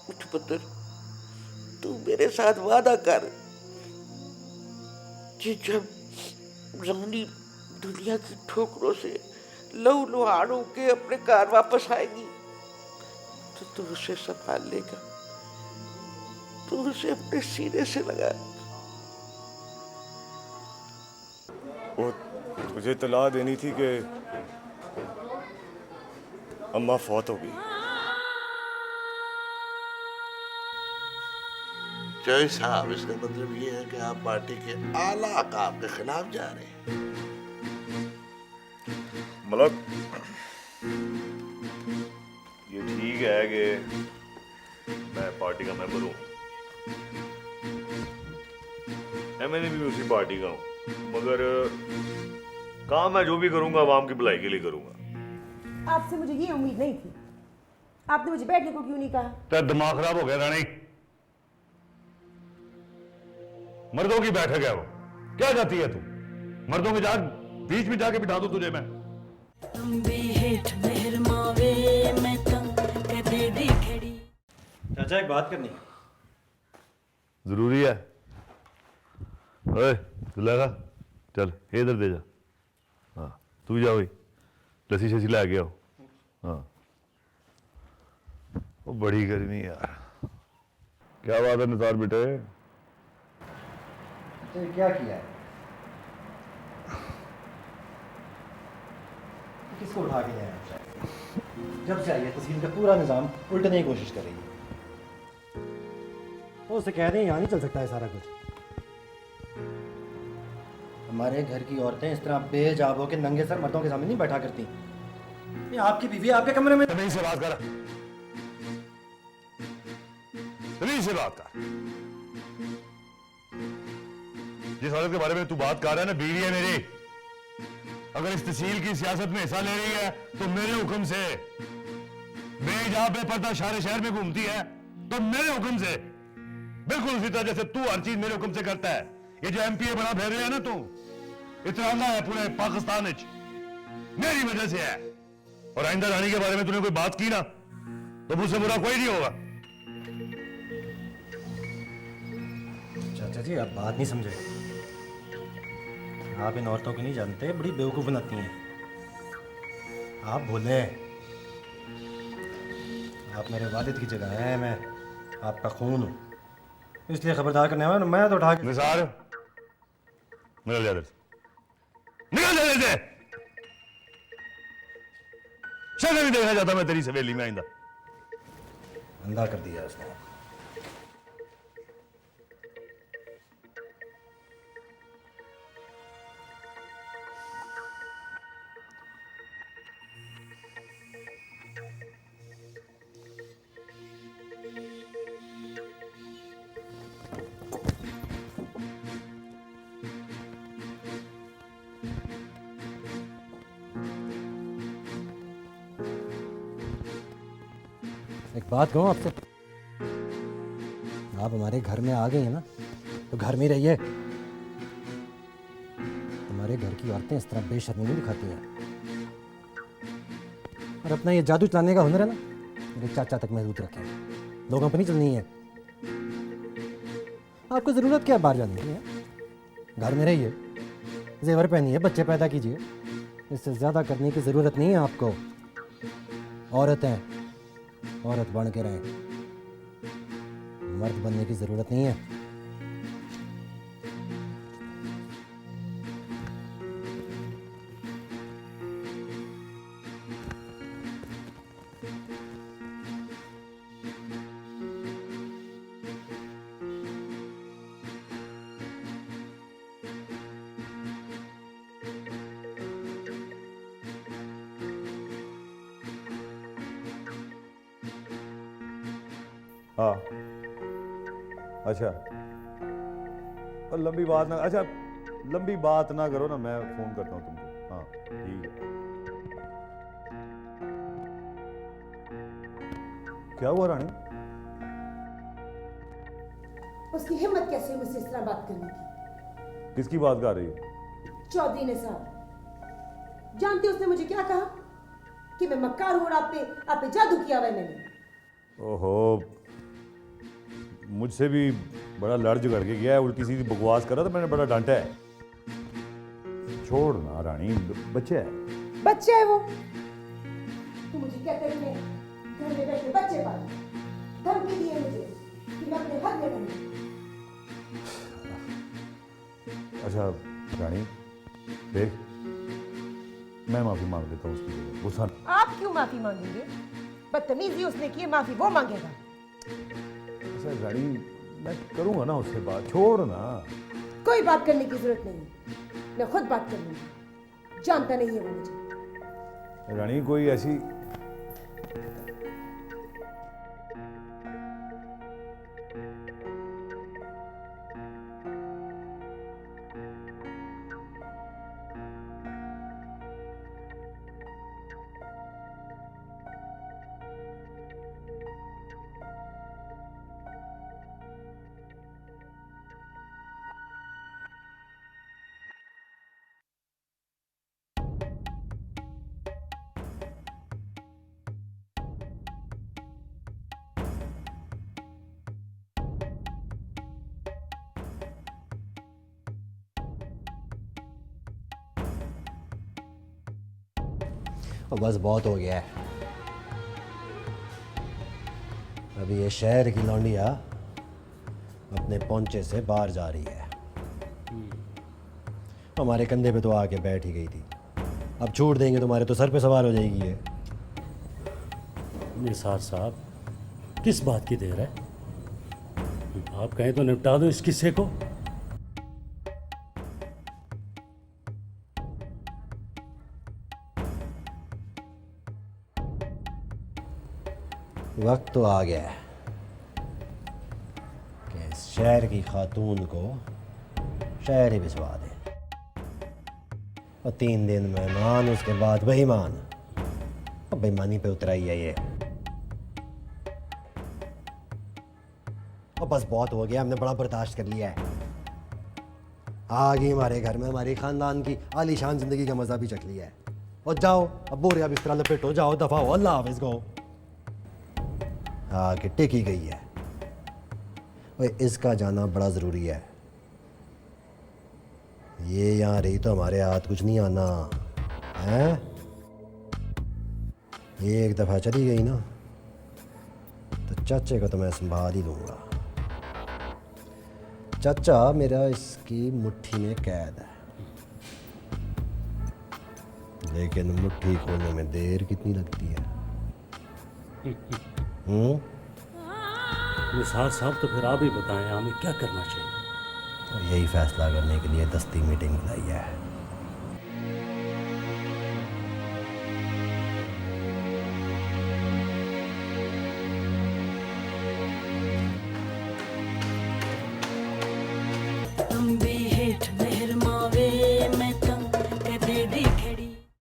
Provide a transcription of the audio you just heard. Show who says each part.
Speaker 1: उठ पुत्र, तू मेरे साथ वादा कर कि जब रानी दुनिया की ठोकरों से लहू लुहान होके अपने घर वापस आएगी तो तू उसे संभाल लेगा, तू उसे अपने सीने से लगा।
Speaker 2: वो तुझे इत्तला देनी थी कि अम्मा फौत हो गई।
Speaker 1: जय साहब, इसका मतलब ये है कि आप पार्टी के आला अकाम के खिलाफ जा रहे हैं।
Speaker 2: मतलब ये ठीक है कि मैं पार्टी का मेंबर हूँ, मैंने भी उसी पार्टी का हूँ, मगर काम मैं जो भी करूंगा आवाम की भलाई के लिए करूंगा।
Speaker 3: आपसे मुझे ये उम्मीद नहीं थी। आपने मुझे बैठने को क्यों नहीं कहा?
Speaker 4: तेरा दिमाग खराब हो गया रानी? मर्दों की बैठक है वो, क्या जाती है तू? मर्दों के जाग बीच में जाके बिठा दूं तुझे मैं?
Speaker 5: चाचा एक बात करनी है।
Speaker 4: जरूरी है? ओए दुल्हा चल इधर दे जा। हाँ तू जा भाई, लस्सी शसी ला के आओ। हाँ वो बड़ी गर्मी यार। क्या बात है निसार बेटे?
Speaker 5: तो क्या किया है? किसको उठा के लाया? जब से आई है तस्वीर का पूरा निज़ाम उल्टने की कोशिश कर रही है। तो उसे कह दें यहाँ नहीं चल सकता है सारा कुछ। हमारे घर की औरतें इस तरह बेजाब होकर नंगे सर मर्दों के सामने नहीं बैठा करती। ये आपकी बीवी आपके कमरे में।
Speaker 4: तमीज से बात कर, तमीज से बात कर। जिस औरत के बारे में तू बात कर रहा है ना, बीवी है मेरी। अगर इस तहसील की सियासत में हिस्सा ले रही है तो मेरे हुक्म से। बेहिजाब बेपर्दा सारे शहर में घूमती है तो मेरे हुक्म से, बिल्कुल उसी तरह जैसे तू हर चीज मेरे हुक्म से करता है। ये जो एमपीए बना फेर रहे हैं ना तू, इतना है पूरे पाकिस्तान में, मेरी वजह से है। और आइंदा रानी के बारे में तूने कोई बात की ना तो मुझसे बुरा कोई नहीं होगा।
Speaker 5: चाचा जी आप बात नहीं समझे। आप इन औरतों को नहीं जानते, बड़ी बेवकूफ़ बनाती हैं। आप भूले आप मेरे वालिद की जगह है, मैं आपका खून हूँ, इसलिए खबरदार करने वाला मैं तो उठा के।
Speaker 4: निसार निकल जा इधर से, निकल जा इधर से। शक्ल नहीं देखना चाहता मैं तेरी सवेली में आइंदा।
Speaker 5: अंधा कर दिया उसने। एक बात कहूँ आपसे, आप हमारे घर में आ गई हैं ना तो घर में रहिए। हमारे घर की औरतें इस तरह बेशर्मी नहीं दिखाती हैं। और अपना ये जादू चलाने का हुनर है ना, मेरे चाचा तक महदूद रखें, लोगों पर नहीं चलनी है। आपको ज़रूरत क्या है बाहर जाने की? घर में रहिए, जेवर पहनिए, बच्चे पैदा कीजिए। इससे ज़्यादा करने की ज़रूरत नहीं है आपको। औरतें औरत बन के रहें, मर्द बनने की ज़रूरत नहीं है।
Speaker 4: हाँ अच्छा, और लंबी बात ना, अच्छा लंबी बात ना करो ना, मैं फोन करता हूँ तुमको। हाँ ठीक है। क्या हुआ रानी?
Speaker 3: उसकी हिम्मत कैसे हुई मुझसे इस तरह बात करने की?
Speaker 4: किसकी बात कर रही है?
Speaker 3: चौधरी ने साहब, जानते उसने मुझे क्या कहा? कि मैं मक्कार हूं और आप पे जादू किया हुआ है मैंने।
Speaker 4: ओहो, मुझसे भी बड़ा लड़ झगड़ के गया है, उल्टी सीधी बकवास कर रहा था, मैंने बड़ा डांटा है। छोड़ ना रानी, बच्चे है।
Speaker 3: बच्चे है वो। तू मुझे कहते ही नहीं, घर में बैठे बच्चे पाल। धमकी दी है मुझे कि मैं अपने हद में रहूं।
Speaker 4: अच्छा रानी देख, मैं माफी मांग लेता हूँ उसके लिए, गुस्सा।
Speaker 3: आप क्यों माफी मांगेंगे? बदतमीजी उसने की है, माफी वो मांगेगा।
Speaker 4: अच्छा रानी, मैं करूंगा ना उससे बात, छोड़ ना।
Speaker 3: कोई बात करने की जरूरत नहीं, मैं खुद बात कर लूंगी। जानता नहीं है वो मुझे।
Speaker 4: रानी कोई ऐसी
Speaker 5: और बस बहुत हो गया है। अभी ये शहर की लौंडिया अपने पहुंचे से बाहर जा रही है। हमारे कंधे पे तो आके बैठ ही गई थी, अब छोड़ देंगे तुम्हारे तो सर पे सवार हो जाएगी ये।
Speaker 6: निसार साहब, किस बात की देर है? आप कहें तो निपटा दो इस किस्से को।
Speaker 5: वक्त तो आ गया है कि इस शहर की खातून को शहर ही भिजवा दें। और 3 दिन मेहमान, उसके बाद बेईमान। अब बेईमानी पे उतरा ही है ये। और बस बहुत हो गया, हमने बड़ा बर्दाश्त कर लिया है। आ गई हमारे घर में, हमारी खानदान की आलीशान जिंदगी का मजा भी चख लिया है। और जाओ अब बोरिया बिस्तरा लपेटो, जाओ दफा हो, अल्लाह हाफिज को। आके टेकी गई है। और इसका जाना बड़ा ज़रूरी है। ये यहाँ रही तो हमारे हाथ कुछ नहीं आना है। ये एक दफ़ा चली गई ना तो चाचे को तो मैं संभाल ही लूँगा। चाचा मेरा इसकी मुट्ठी में कैद है, लेकिन मुट्ठी खोलने में देर कितनी लगती है।
Speaker 6: निसार साहब, तो फिर आप ही बताएं हमें क्या करना चाहिए।
Speaker 5: और यही फैसला करने के लिए दस्ती मीटिंग बुलाई है।